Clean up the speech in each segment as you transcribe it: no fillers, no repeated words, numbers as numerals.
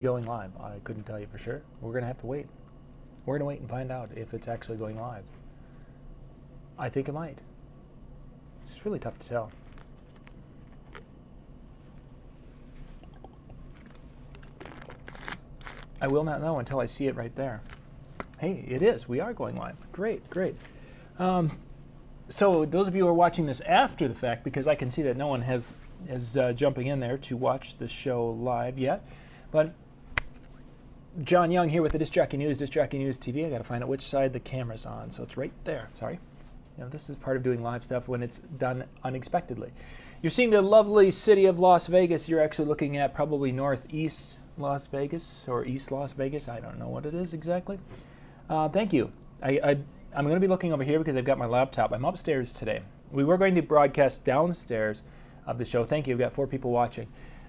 going live. I couldn't tell you for sure. We're going to have to wait. We're going to wait and find out if it's actually going live. I think it might. It's really tough to tell. I will not know until I see it right there. Hey, it is. We are going live. Great, great. So those of you who are watching this after the fact, because I can see that no one is jumping in there to watch the show live yet, but John Young here with the Disc Jockey News TV. I got to find out which side the camera's on, so it's right there. Sorry. You know, this is part of doing live stuff when it's done unexpectedly. You're seeing the lovely city of Las Vegas. You're actually looking at probably northeast Las Vegas or East Las Vegas. I don't know what it is exactly. Thank you. I'm going to be looking over here because I've got my laptop. I'm upstairs today. We were going to broadcast downstairs of the show. Thank you. We've got 4 people watching.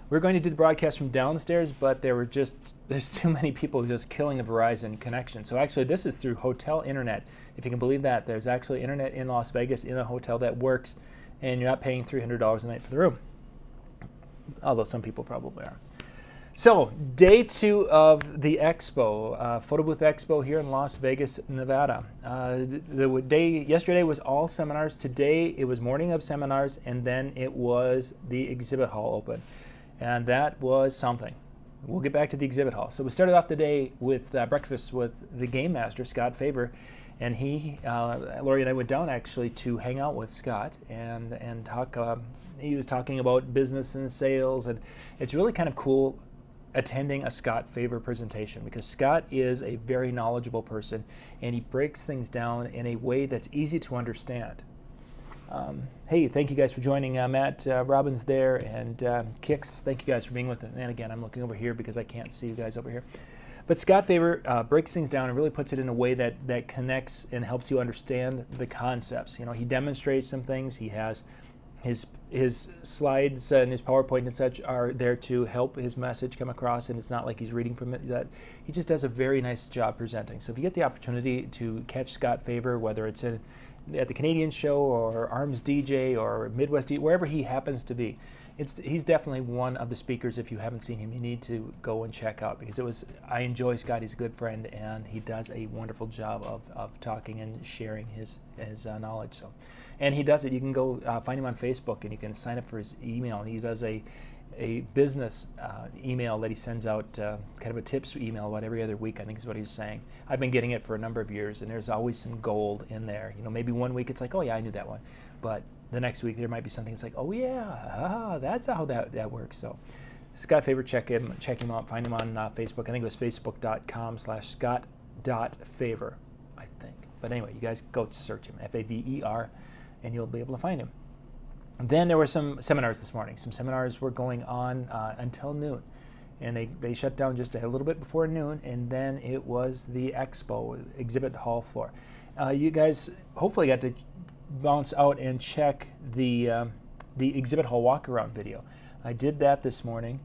We're going to do the broadcast from downstairs, but there's too many people just killing the Verizon connection. So actually this is through hotel internet. If you can believe that, there's actually internet in Las Vegas in a hotel that works, and you're not paying $300 a night for the room. Although some people probably are. So, day 2 of the expo, Photobooth Expo here in Las Vegas, Nevada. The day yesterday was all seminars. Today it was morning of seminars, and then it was the exhibit hall open. And that was something. We'll get back to the exhibit hall. So we started off the day with breakfast with the game master, Scott Faver, and Lori and I went down actually to hang out with Scott and talk. He was talking about business and sales, and it's really kind of cool attending a Scott Faver presentation because Scott is a very knowledgeable person, and he breaks things down in a way that's easy to understand. Hey, thank you guys for joining. Matt Robbins there, and Kix, thank you guys for being with us. And again, I'm looking over here because I can't see you guys over here. But Scott Faver breaks things down and really puts it in a way that connects and helps you understand the concepts. You know, he demonstrates some things. He has his slides and his PowerPoint and such are there to help his message come across, and it's not like he's reading from it. That he just does a very nice job presenting. So if you get the opportunity to catch Scott Faver, whether it's at the Canadian show or Arms DJ or Midwest DJ, wherever he happens to be, he's definitely one of the speakers. If you haven't seen him, you need to go and check out because I enjoy Scott. He's a good friend, and he does a wonderful job of talking and sharing his knowledge. So, and he does it. You can go find him on Facebook, and you can sign up for his email. And he does a business email that he sends out, kind of a tips email about every other week, I think is what he was saying. I've been getting it for a number of years, and there's always some gold in there. You know, maybe one week it's like, oh yeah, I knew that one. But the next week there might be something that's like, oh yeah, that's how that works. So Scott Faver, check him out, find him on Facebook. I think it was facebook.com/scott.faver, I think. But anyway, you guys go to search him, Faver, and you'll be able to find him. Then there were some seminars this morning. Some seminars were going on until noon, and they shut down just a little bit before noon, and then it was the expo exhibit hall floor. You guys hopefully got to bounce out and check the exhibit hall walk around video. I did that this morning,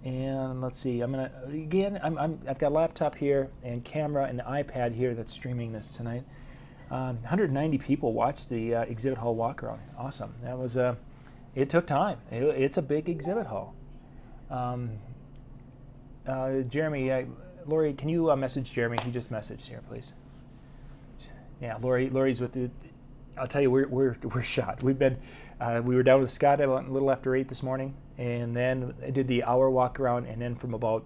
and let's see. I've got a laptop here and camera and iPad here that's streaming this tonight. 190 people watched the exhibit hall walk around. Awesome. That was it took time. It's a big exhibit hall. Jeremy, Lori, can you message Jeremy? He just messaged here, please. Yeah, Lori's with the. I'll tell you, we're shot. We were down with Scott a little after 8 this morning, and then I did the hour walk around, and then from about,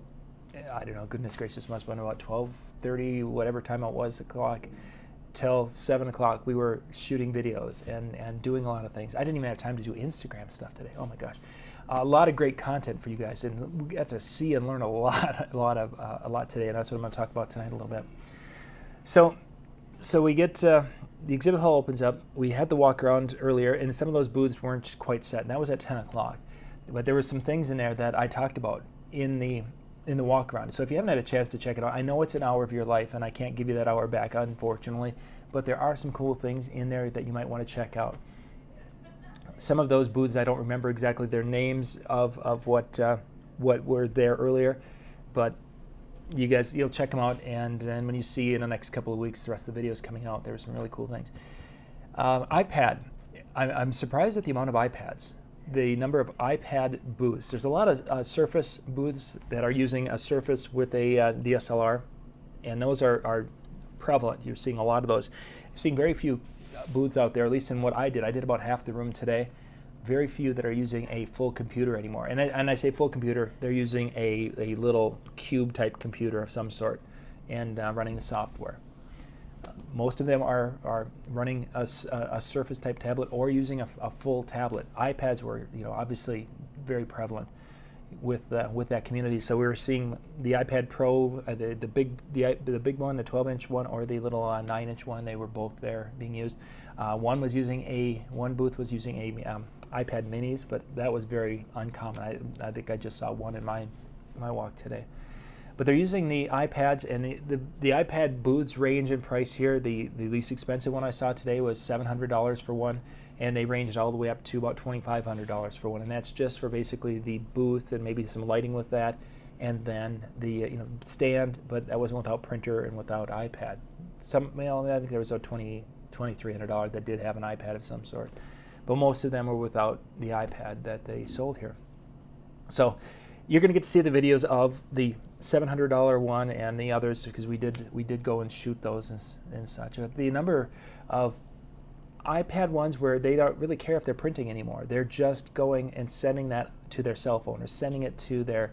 I don't know, goodness gracious, must have been about 12:30, whatever time it was, o'clock, till 7 o'clock, we were shooting videos and doing a lot of things. I didn't even have time to do Instagram stuff today. Oh my gosh, a lot of great content for you guys, and we got to see and learn a lot today, and that's what I'm going to talk about tonight a little bit. So we get the exhibit hall opens up. We had the walk around earlier, and some of those booths weren't quite set, and that was at 10 o'clock. But there were some things in there that I talked about in the walk around. So if you haven't had a chance to check it out, I know it's an hour of your life, and I can't give you that hour back, unfortunately, but there are some cool things in there that you might want to check out. Some of those booths, I don't remember exactly their names of what were there earlier, but you'll check them out, and then when you see in the next couple of weeks the rest of the videos coming out, there were some really cool things. iPad. I'm surprised at the amount of iPads. the number of iPad booths. There's a lot of Surface booths that are using a Surface with a DSLR, and those are prevalent. You're seeing a lot of those. You're seeing very few booths out there, at least in what I did. I did about half the room today. Very few that are using a full computer anymore. And I say full computer, they're using a little cube type computer of some sort and running the software. Most of them are running a Surface type tablet or using a full tablet. iPads were, obviously very prevalent with that community. So we were seeing the iPad Pro, the big one, the 12-inch one, or the little 9-inch one. They were both there being used. One booth was using a iPad Minis, but that was very uncommon. I think I just saw one in my walk today. But they're using the iPads, and the iPad booths range in price here. The least expensive one I saw today was $700 for one, and they ranged all the way up to about $2,500 for one, and that's just for basically the booth and maybe some lighting with that, and then the stand, but that wasn't without printer and without iPad. I think there was about $2,300 that did have an iPad of some sort, but most of them were without the iPad that they sold here. So you're going to get to see the videos of the $700 one and the others, because we did go and shoot those and such. The number of iPad ones where they don't really care if they're printing anymore. They're just going and sending that to their cell phone or sending it to their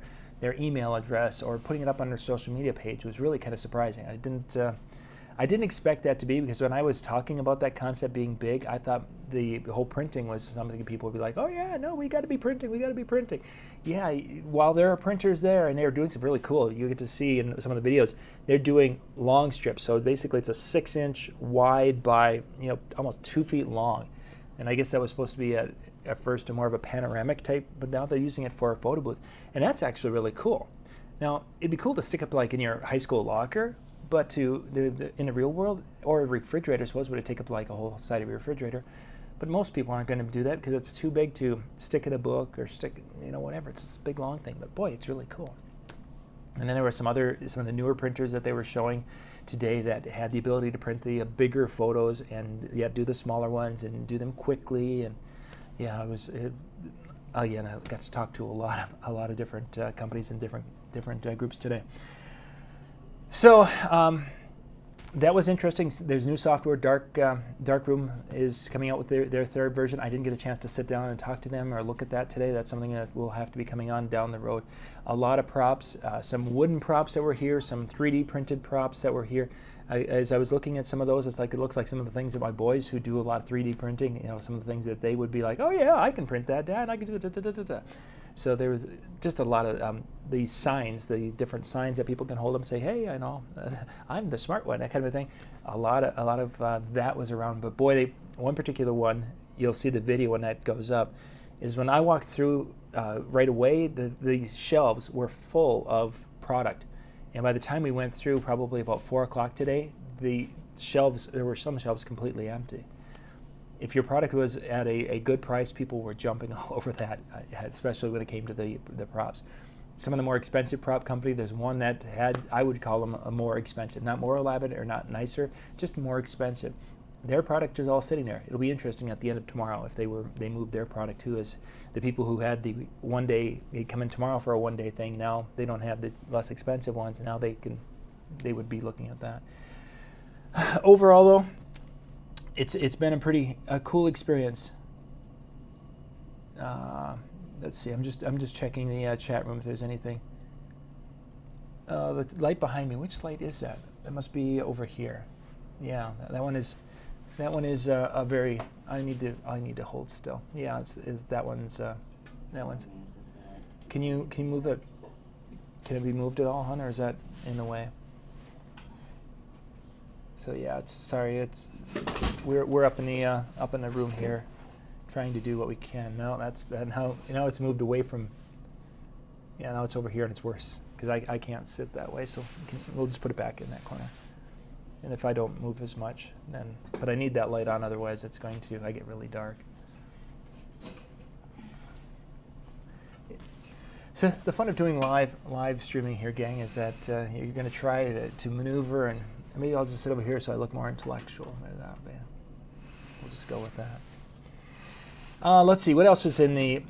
email address or putting it up on their social media page was really kind of surprising. I didn't expect that to be, because when I was talking about that concept being big, I thought the whole printing was something people would be like, oh yeah, no, we got to be printing. Yeah, while there are printers there and they're doing some really cool, you get to see in some of the videos, they're doing long strips. So basically it's a 6-inch wide by almost 2 feet long. And I guess that was supposed to be at first more of a panoramic type, but now they're using it for a photo booth. And that's actually really cool. Now, it'd be cool to stick up like in your high school locker, but in the real world, or a refrigerator, I suppose, would it take up like a whole side of your refrigerator? But most people aren't going to do that because it's too big to stick in a book or stick, whatever. It's this big long thing. But boy, it's really cool. And then there were some of the newer printers that they were showing today that had the ability to print the bigger photos and yet do the smaller ones and do them quickly. And yeah, and I got to talk to a lot of different companies and different groups today. So that was interesting. There's new software. Darkroom is coming out with their third version. I didn't get a chance to sit down and talk to them or look at that today. That's something that will have to be coming on down the road. A lot of props, some wooden props that were here, some 3D printed props that were here. As I was looking at some of those, it looks like some of the things that my boys who do a lot of 3D printing, some of the things that they would be like, oh yeah, I can print that, Dad. I can do it. So there was just a lot of the signs, the different signs that people can hold up and say, hey, I know, I'm the smart one, that kind of a thing. A lot of that was around. But boy, one particular one, you'll see the video when that goes up, is when I walked through right away, the shelves were full of product. And by the time we went through, probably about 4 o'clock today, there were some shelves completely empty. If your product was at a good price, people were jumping all over that, especially when it came to the props. Some of the more expensive prop company, there's one that had, I would call them a more expensive, not more elaborate or not nicer, just more expensive. Their product is all sitting there. It'll be interesting at the end of tomorrow if they moved their product too, as the people who had the one day, they come in tomorrow for a one-day thing, now they don't have the less expensive ones, now they would be looking at that. Overall though, it's been a cool experience. Let's see. I'm just checking the chat room if there's anything. The light behind me. Which light is that? That must be over here. Yeah, that one is a very. I need to hold still. Yeah, that one's. Can you move it? Can it be moved at all, hon, or is that in the way? So yeah, we're up in the room here, trying to do what we can. No, now it's moved away from. Yeah, now it's over here and it's worse because I can't sit that way. So we'll just put it back in that corner. And if I don't move as much, then but I need that light on, otherwise it's going to get really dark. So the fun of doing live streaming here, gang, is that you're going to try to maneuver, and maybe I'll just sit over here so I look more intellectual. Maybe we'll just go with that. Let's see, what else was in the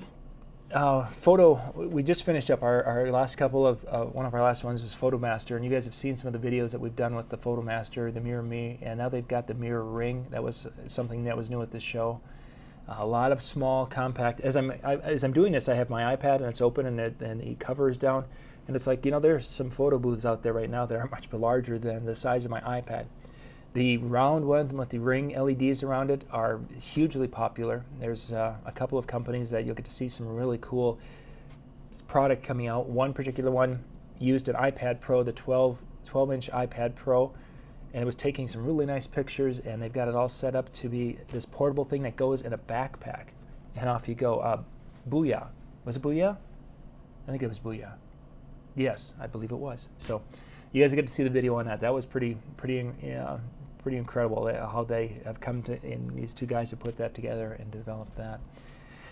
photo? We just finished up our last couple of, one of our last ones was PhotoMaster, and you guys have seen some of the videos that we've done with the PhotoMaster, the Mirror Me, and now they've got the Mirror Ring. That was something that was new at this show. A lot of small, compact. As I'm doing this, I have my iPad and it's open, and the cover is down, and it's like, there's some photo booths out there right now that are much larger than the size of my iPad. The round one with the ring LEDs around it are hugely popular. There's a couple of companies that you'll get to see some really cool product coming out. One particular one used an iPad Pro, the 12-inch iPad Pro, and it was taking some really nice pictures, and they've got it all set up to be this portable thing that goes in a backpack, and off you go. Booyah. Was it Booyah? I think it was Booyah. Yes, I believe it was. So you guys get to see the video on that. That was pretty incredible how they have come to, and these two guys have put that together and developed that.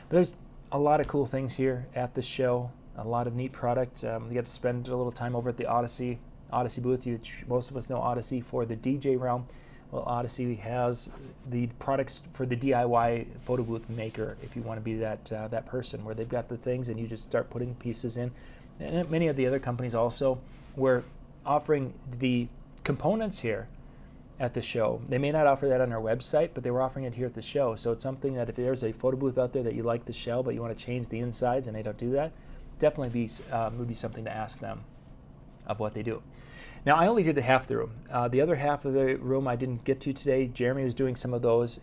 But there's a lot of cool things here at the show, a lot of neat product. We got to spend a little time over at the Odyssey booth. Most of us know Odyssey for the DJ realm. Well, Odyssey has the products for the DIY photo booth maker, if you want to be that person, where they've got the things and you just start putting pieces in. And many of the other companies also were offering the components here at the show. They may not offer that on their website, but they were offering it here at the show. So it's something that if there's a photo booth out there that you like the shell, but you want to change the insides and they don't do that, definitely would be something to ask them of what they do. Now, I only did half the room. The other half of the room I didn't get to today. Jeremy was doing some of those.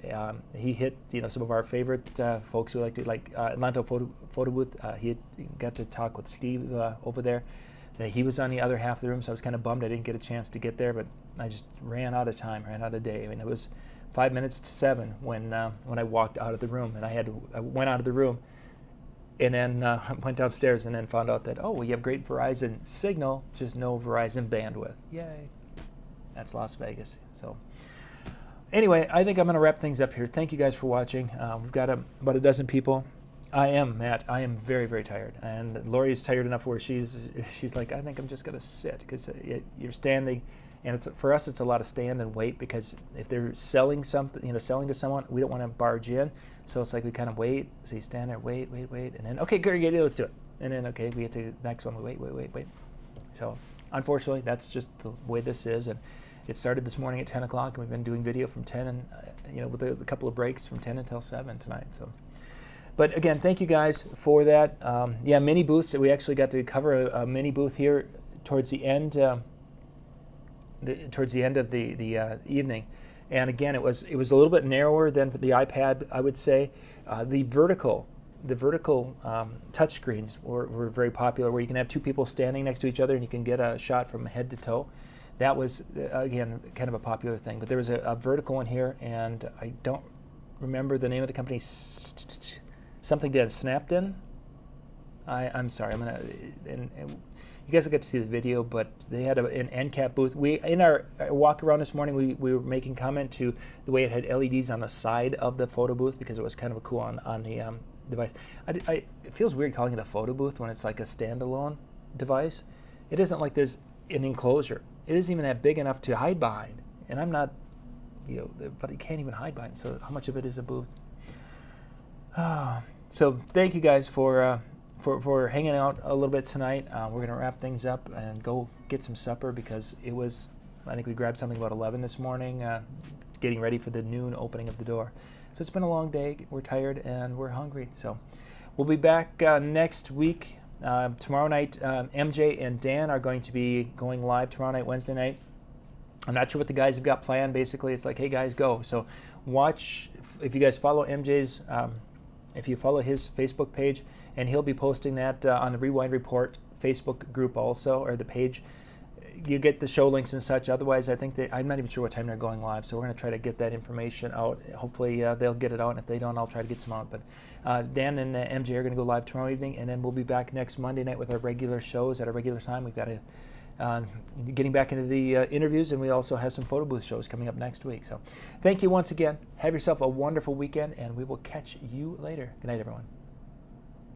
He hit some of our favorite folks who like Atlanta Photo Booth. He got to talk with Steve over there. He was on the other half of the room, so I was kind of bummed I didn't get a chance to get there, but I just ran out of time, ran out of day. I mean, it was 5 minutes to 7 when I walked out of the room, and I went out of the room, and then went downstairs and then found out that, we have great Verizon signal, just no Verizon bandwidth. Yay. That's Las Vegas. So anyway, I think I'm going to wrap things up here. Thank you guys for watching. We've got about a dozen people. I am, Matt. I am very, very tired. And Lori is tired enough where she's like, I think I'm just going to sit, because you're standing. And for us, it's a lot of stand and wait, because if they're selling something, selling to someone, we don't want to barge in. So it's like we kind of wait. So you stand there, wait, and then, okay, great, let's do it. And then, okay, we get to the next one. We wait. So unfortunately, that's just the way this is. And it started this morning at 10 o'clock, and we've been doing video from 10 and, with a couple of breaks from 10 until 7 tonight. So. But again, thank you guys for that. Mini booths. We actually got to cover a mini booth here towards the end. Towards the end of the evening, and again, it was a little bit narrower than the iPad, I would say. The vertical touch screens were very popular, where you can have two people standing next to each other and you can get a shot from head to toe. That was again kind of a popular thing. But there was a vertical one here, and I don't remember the name of the company. Something did Snapden. I'm sorry. I'm gonna. And you guys will get to see the video, but they had an end cap booth. In our walk around this morning, we were making comment to the way it had LEDs on the side of the photo booth, because it was kind of a cool on the device. It feels weird calling it a photo booth when it's like a standalone device. It isn't like there's an enclosure. It isn't even that big enough to hide behind. And I'm not, but you can't even hide behind. So how much of it is a booth? So thank you guys for hanging out a little bit tonight. We're going to wrap things up and go get some supper, because I think we grabbed something about 11 this morning, getting ready for the noon opening of the door. So it's been a long day. We're tired and we're hungry. So we'll be back next week. Tomorrow night, MJ and Dan are going to be going live tomorrow night, Wednesday night. I'm not sure what the guys have got planned. Basically, it's like, hey guys, go. So watch, if you guys follow MJ's, if you follow his Facebook page, and he'll be posting that on the Rewind Report Facebook group also, or the page. You get the show links and such. Otherwise, I think I'm not even sure what time they're going live, so we're going to try to get that information out. Hopefully, they'll get it out, and if they don't, I'll try to get some out. But Dan and MJ are going to go live tomorrow evening, and then we'll be back next Monday night with our regular shows at a regular time. We've got getting back into the interviews, and we also have some photo booth shows coming up next week. So thank you once again. Have yourself a wonderful weekend, and we will catch you later. Good night, everyone.